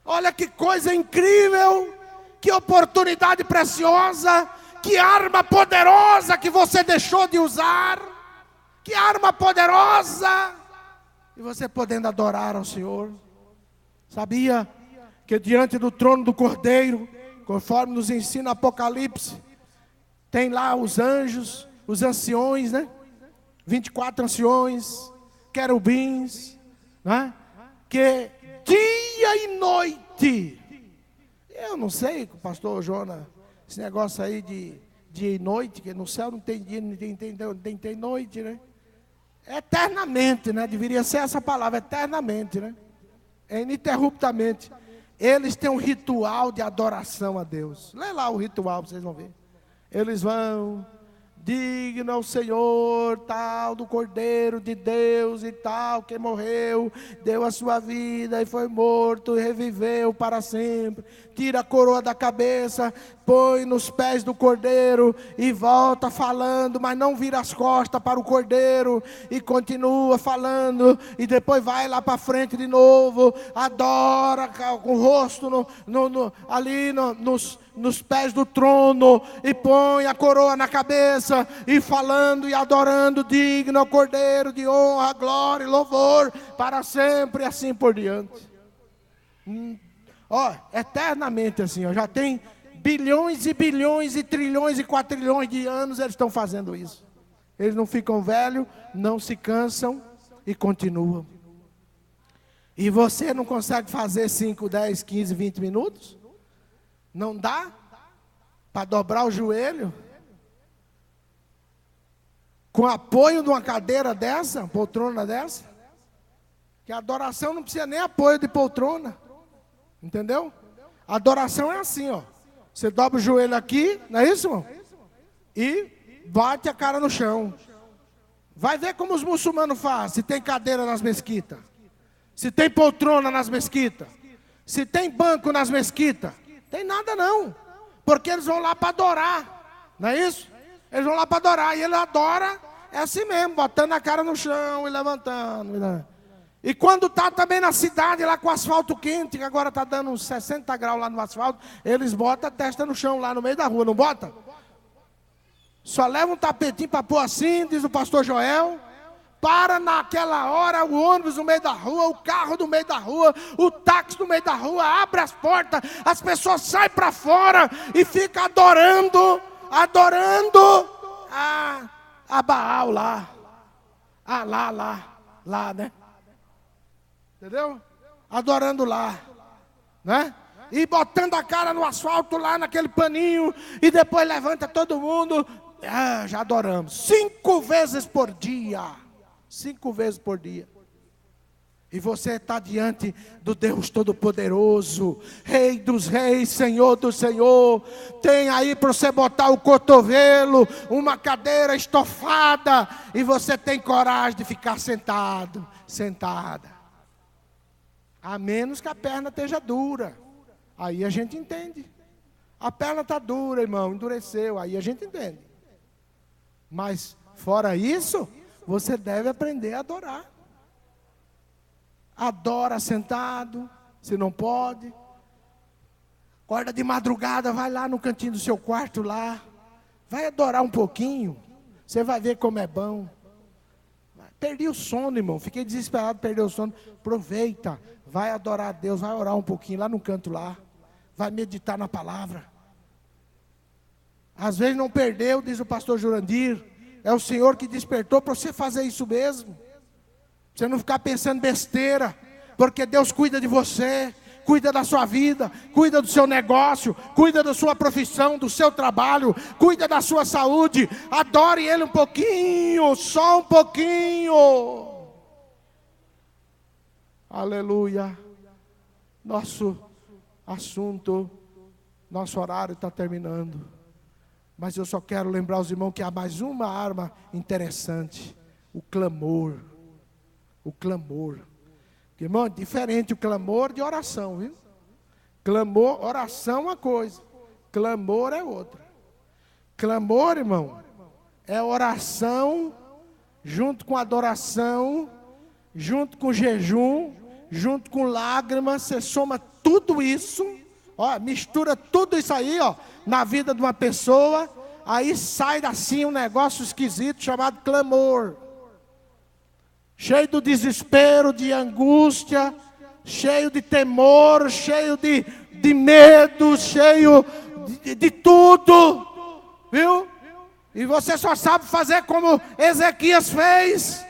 Olha que coisa incrível, que oportunidade preciosa, que arma poderosa que você deixou de usar, que arma poderosa, e você podendo adorar ao Senhor. Sabia que diante do trono do Cordeiro, conforme nos ensina Apocalipse, tem lá os anjos, os anciões, né? 24 anciões, querubins, né? Que dia e noite, eu não sei, pastor Jonas, esse negócio aí de dia e noite, que no céu não tem dia, nem tem noite, né? Eternamente, né? Deveria ser essa palavra, eternamente, né? Ininterruptamente. Eles têm um ritual de adoração a Deus. Lê lá o ritual, vocês vão ver. Eles vão, digno ao Senhor, tal, do Cordeiro de Deus e tal, que morreu, deu a sua vida e foi morto e reviveu para sempre. Tira a coroa da cabeça, põe nos pés do Cordeiro e volta falando, mas não vira as costas para o Cordeiro e continua falando, e depois vai lá para frente de novo, adora com o rosto ali nos pés do trono, e põe a coroa na cabeça, e falando e adorando, digno ao Cordeiro de honra, glória e louvor, para sempre, e assim por diante. Ó, eternamente assim, ó, já tem bilhões e bilhões e trilhões e quatrilhões de anos eles estão fazendo isso. Eles não ficam velhos, não se cansam e continuam. E você não consegue fazer 5, 10, 15, 20 minutos? Não dá para dobrar o joelho? Com apoio de uma cadeira dessa, poltrona dessa? Que a adoração não precisa nem apoio de poltrona. Entendeu? A adoração é assim, ó. Você dobra o joelho aqui, não é isso, irmão? E bate a cara no chão. Vai ver como os muçulmanos fazem. Se tem cadeira nas mesquitas, se tem poltrona nas mesquitas, se tem banco nas mesquitas. Tem nada não, porque eles vão lá para adorar, não é isso? Eles vão lá para adorar, e ele adora, é assim mesmo, botando a cara no chão e levantando. E quando está também na cidade, lá com asfalto quente, que agora está dando uns 60 graus lá no asfalto, eles botam a testa no chão lá no meio da rua, não bota? Só leva um tapetinho para pôr assim, diz o pastor Joel. Para naquela hora o ônibus no meio da rua, o carro no meio da rua, o táxi no meio da rua, abre as portas, as pessoas saem para fora e ficam adorando a Baal lá, lá, né? Entendeu? Adorando lá, né? E botando a cara no asfalto lá naquele paninho, e depois levanta todo mundo, já adoramos, 5 vezes por dia. 5 vezes por dia. E você está diante do Deus Todo-Poderoso, Rei dos Reis, Senhor do Senhor. Tem aí para você botar o cotovelo, uma cadeira estofada, e você tem coragem de ficar sentado, sentada. A menos que a perna esteja dura. Aí a gente entende. A perna está dura, irmão, endureceu, aí a gente entende. Mas fora isso, você deve aprender a adorar. Adora sentado, Se não pode, acorda de madrugada, vai lá no cantinho do seu quarto lá, vai adorar um pouquinho, você vai ver como é bom. Perdi o sono, irmão, fiquei desesperado, perdi o sono. Aproveita, vai adorar a Deus, vai orar um pouquinho lá no canto lá, vai meditar na palavra. Às vezes não perdeu, diz o pastor Jurandir, é o Senhor que despertou para você fazer isso mesmo. Você não ficar pensando besteira, porque Deus cuida de você, cuida da sua vida, cuida do seu negócio, cuida da sua profissão, do seu trabalho, cuida da sua saúde. Adore Ele um pouquinho, só um pouquinho. Aleluia. Nosso assunto, nosso horário está terminando. Mas eu só quero lembrar os irmãos que há mais uma arma interessante: o clamor. O clamor. Porque, irmão, é diferente o clamor de oração, viu? Clamor, oração é uma coisa, clamor é outra. Clamor, irmão, é oração junto com adoração, junto com jejum, junto com lágrimas. Você soma tudo isso, ó, mistura tudo isso aí, ó, na vida de uma pessoa, aí sai assim um negócio esquisito chamado clamor. Cheio do desespero, de angústia, cheio de temor, cheio de medo, cheio de tudo, viu? E você só sabe fazer como Ezequias fez.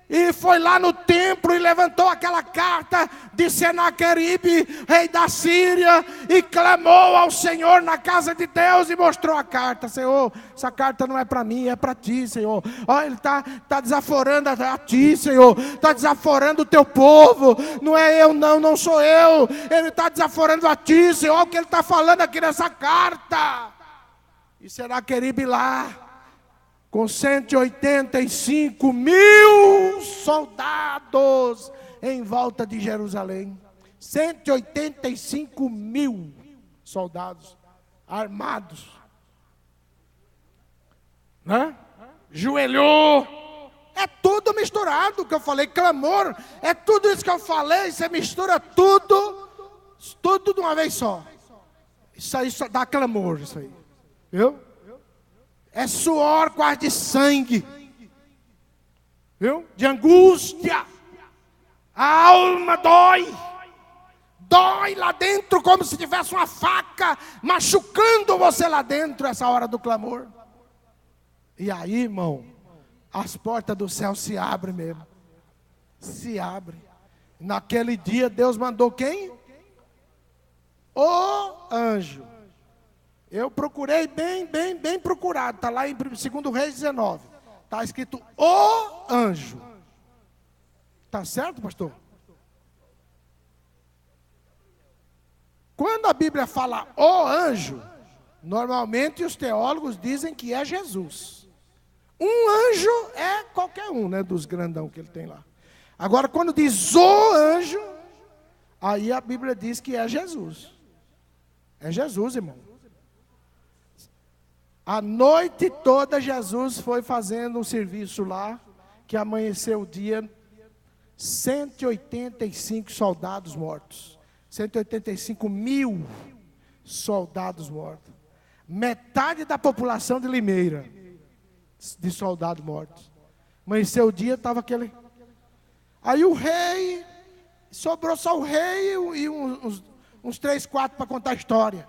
E foi lá no templo e levantou aquela carta de Senaqueribe, rei da Síria, e clamou ao Senhor na casa de Deus e mostrou a carta. Senhor, essa carta não é para mim, é para ti, Senhor. Ó, ele está desaforando a ti, Senhor. Está desaforando o teu povo. Não é eu, não sou eu. Ele está desaforando a ti, Senhor. O que ele está falando aqui nessa carta. E Senaqueribe lá, com 185 mil soldados em volta de Jerusalém. 185 mil soldados armados, né? Joelhou. É tudo misturado o que eu falei, clamor. É tudo isso que eu falei, você mistura tudo de uma vez só. Isso aí só dá clamor, isso aí. Viu? É suor quase de sangue, viu? De angústia. A alma dói. Dói lá dentro como se tivesse uma faca machucando você lá dentro, essa hora do clamor. E aí, irmão, as portas do céu se abrem mesmo. Se abrem. Naquele dia Deus mandou quem? O anjo. Eu procurei bem procurado. Está lá em 2 Reis 19. Está escrito o anjo. Está certo, pastor? Quando a Bíblia fala o anjo, normalmente os teólogos dizem que é Jesus. Um anjo é qualquer um, né, dos grandão que ele tem lá. Agora, quando diz o anjo, aí a Bíblia diz que é Jesus. É Jesus, irmão. A noite toda Jesus foi fazendo um serviço lá, que amanheceu o dia, 185 soldados mortos. 185 mil soldados mortos. Metade da população de Limeira, de soldados mortos. Amanheceu o dia, estava aquele... Aí o rei, sobrou só o rei e uns 3, 4 para contar a história.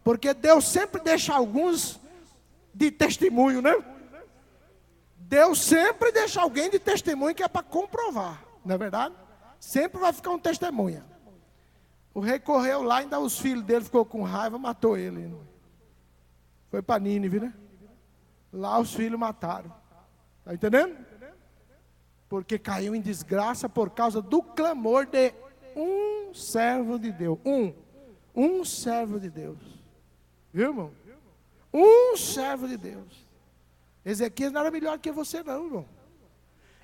Porque Deus sempre deixa alguns de testemunho, né? Deus sempre deixa alguém de testemunho que é para comprovar, não é verdade? Sempre vai ficar um testemunha. O rei correu lá, ainda os filhos dele ficou com raiva, matou ele. Foi para Nínive, né? Lá os filhos mataram. Está entendendo? Porque caiu em desgraça por causa do clamor de um servo de Deus. Um servo de Deus. Viu, irmão? Um servo de Deus. Ezequias não era melhor do que você não, irmão.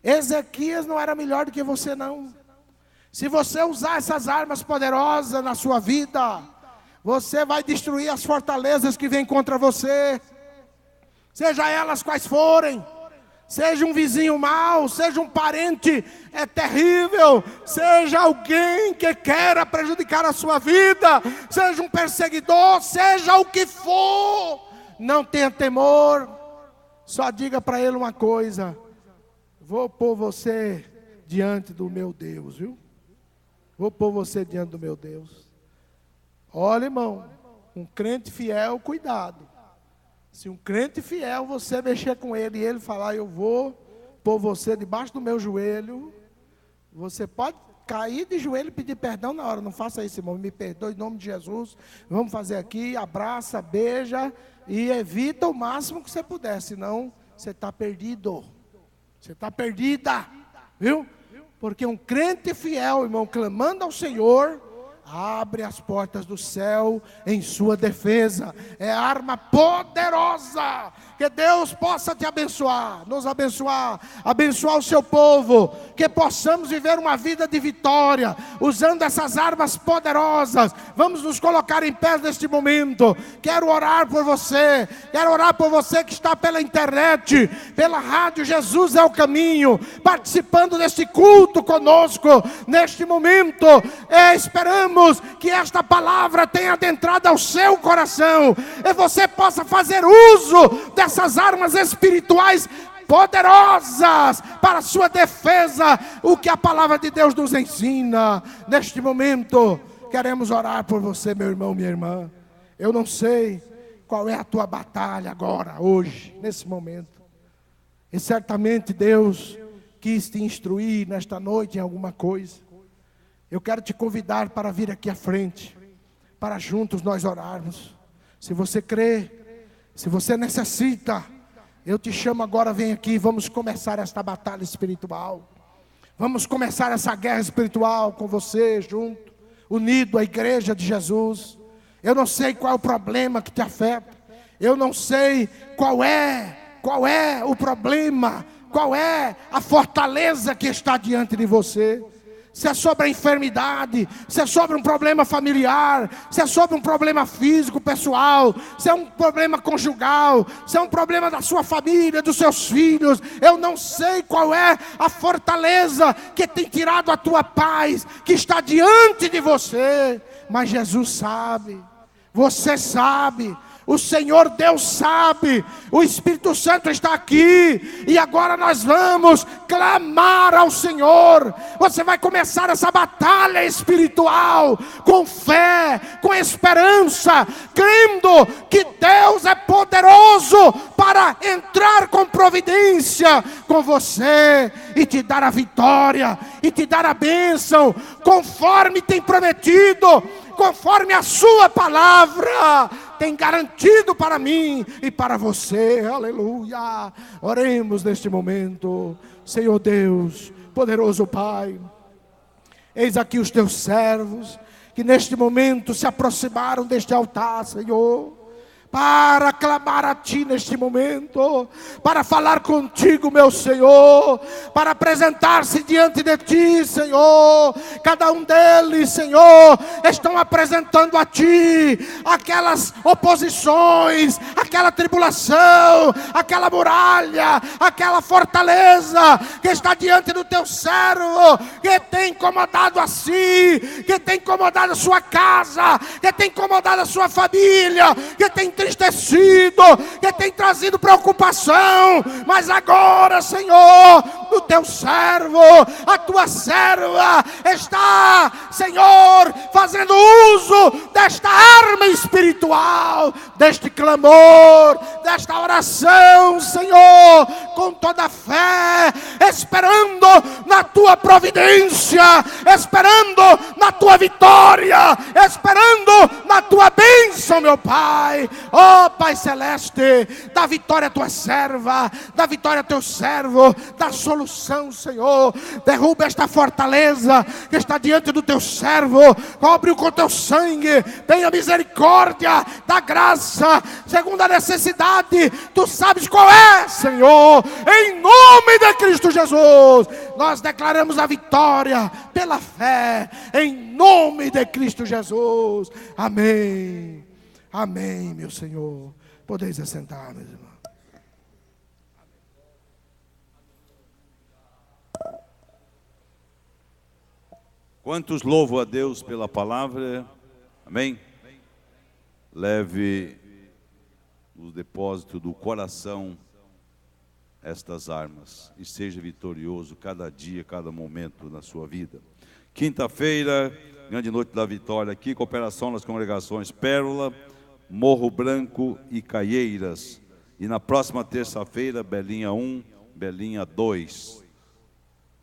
Ezequias não era melhor do que você não. Se você usar essas armas poderosas na sua vida, você vai destruir as fortalezas que vêm contra você. Seja elas quais forem. seja um vizinho mau, seja um parente terrível, seja alguém que queira prejudicar a sua vida, seja um perseguidor, seja o que for, não tenha temor, só diga para ele uma coisa: vou pôr você diante do meu Deus, viu? Vou pôr você diante do meu Deus. Olha, irmão, um crente fiel, cuidado. Se um crente fiel, você mexer com ele e ele falar: eu vou pôr você debaixo do meu joelho, você pode cair de joelho e pedir perdão na hora. Não faça isso, irmão. Me perdoe em nome de Jesus. Vamos fazer aqui, abraça, beija e evita o máximo que você puder, senão você está perdido. Você está perdida, viu? Porque um crente fiel, irmão, clamando ao Senhor, abre as portas do céu em sua defesa. É arma poderosa. Que Deus possa te abençoar, nos abençoar, abençoar o seu povo. Que possamos viver uma vida de vitória, usando essas armas poderosas. Vamos nos colocar em pé neste momento. Quero orar por você. Quero orar por você que está pela internet, pela rádio Jesus é o Caminho, participando deste culto conosco, neste momento. Esperamos que esta palavra tenha adentrado ao seu coração, e você possa fazer uso dessas armas espirituais poderosas para a sua defesa, o que a palavra de Deus nos ensina. Neste momento, queremos orar por você, meu irmão, minha irmã. Eu não sei qual é a tua batalha agora, hoje, nesse momento, e certamente Deus quis te instruir nesta noite em alguma coisa. Eu quero te convidar para vir aqui à frente, para juntos nós orarmos. Se você crê, se você necessita, eu te chamo agora, vem aqui, vamos começar esta batalha espiritual. Vamos começar essa guerra espiritual com você, junto, unido à igreja de Jesus. Eu não sei qual é o problema que te afeta. Eu não sei qual é o problema, qual é a fortaleza que está diante de você. Se é sobre a enfermidade, se é sobre um problema familiar, se é sobre um problema físico, pessoal, se é um problema conjugal, se é um problema da sua família, dos seus filhos. Eu não sei qual é a fortaleza que tem tirado a tua paz, que está diante de você. Mas Jesus sabe, você sabe. O Senhor Deus sabe, o Espírito Santo está aqui, e agora nós vamos clamar ao Senhor. Você vai começar essa batalha espiritual, com fé, com esperança, crendo que Deus é poderoso para entrar com providência com você, e te dar a vitória, e te dar a bênção, conforme tem prometido, conforme a sua palavra tem garantido para mim e para você. Aleluia. Oremos neste momento. Senhor Deus, poderoso Pai, eis aqui os teus servos, que neste momento se aproximaram deste altar, Senhor, para clamar a Ti neste momento, para falar contigo, meu Senhor, para apresentar-se diante de Ti, Senhor. Cada um deles, Senhor, estão apresentando a Ti aquelas oposições, aquela tribulação, aquela muralha, aquela fortaleza que está diante do Teu servo, que tem incomodado a si, que tem incomodado a sua casa, que tem incomodado a sua família, que tem entristecido, que tem trazido preocupação. Mas agora, Senhor, o teu servo, a tua serva está, Senhor, fazendo uso desta arma espiritual, deste clamor, desta oração, Senhor, com toda a fé, esperando na tua providência, esperando na tua vitória, esperando na tua bênção, meu Pai. Ó Pai Celeste, dá vitória à tua serva, dá vitória ao teu servo, dá solução, Senhor. Derruba esta fortaleza que está diante do teu servo, cobre-o com teu sangue, tenha misericórdia, dá graça, segundo a necessidade, tu sabes qual é, Senhor. Em nome de Cristo Jesus, nós declaramos a vitória pela fé, em nome de Cristo Jesus. Amém. Amém, meu Senhor. Podeis assentar, meus irmãos. Quantos louvam a Deus pela palavra? Amém? Leve no depósito do coração estas armas e seja vitorioso cada dia, cada momento na sua vida. Quinta-feira, grande noite da vitória aqui, cooperação nas congregações Pérola, Morro Branco e Caieiras. E na próxima terça-feira, Belinha 1, Belinha 2.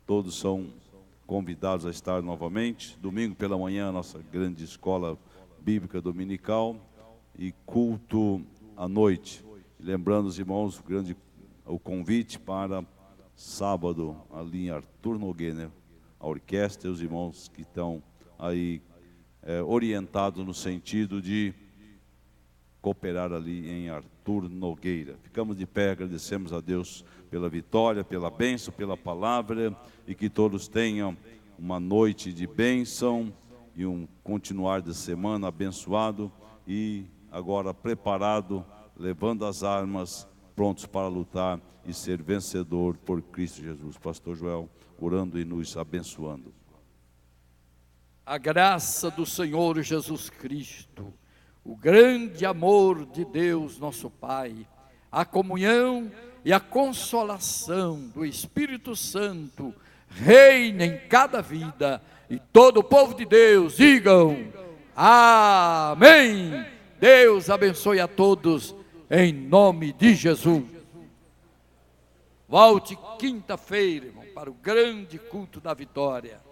Todos são convidados a estar novamente. Domingo pela manhã, nossa grande escola bíblica dominical e culto à noite. Lembrando os irmãos, o convite para sábado, ali em Arthur Nogueira, a orquestra e os irmãos que estão aí orientados no sentido de cooperar ali em Arthur Nogueira. Ficamos de pé, agradecemos a Deus pela vitória, pela bênção, pela palavra, e que todos tenham uma noite de bênção e um continuar de semana abençoado e agora preparado, levando as armas, prontos para lutar e ser vencedor por Cristo Jesus. Pastor Joel, orando e nos abençoando. A graça do Senhor Jesus Cristo, o grande amor de Deus nosso Pai, a comunhão e a consolação do Espírito Santo reina em cada vida, e todo o povo de Deus digam amém. Deus abençoe a todos em nome de Jesus. Volte quinta-feira, irmão, para o grande culto da vitória.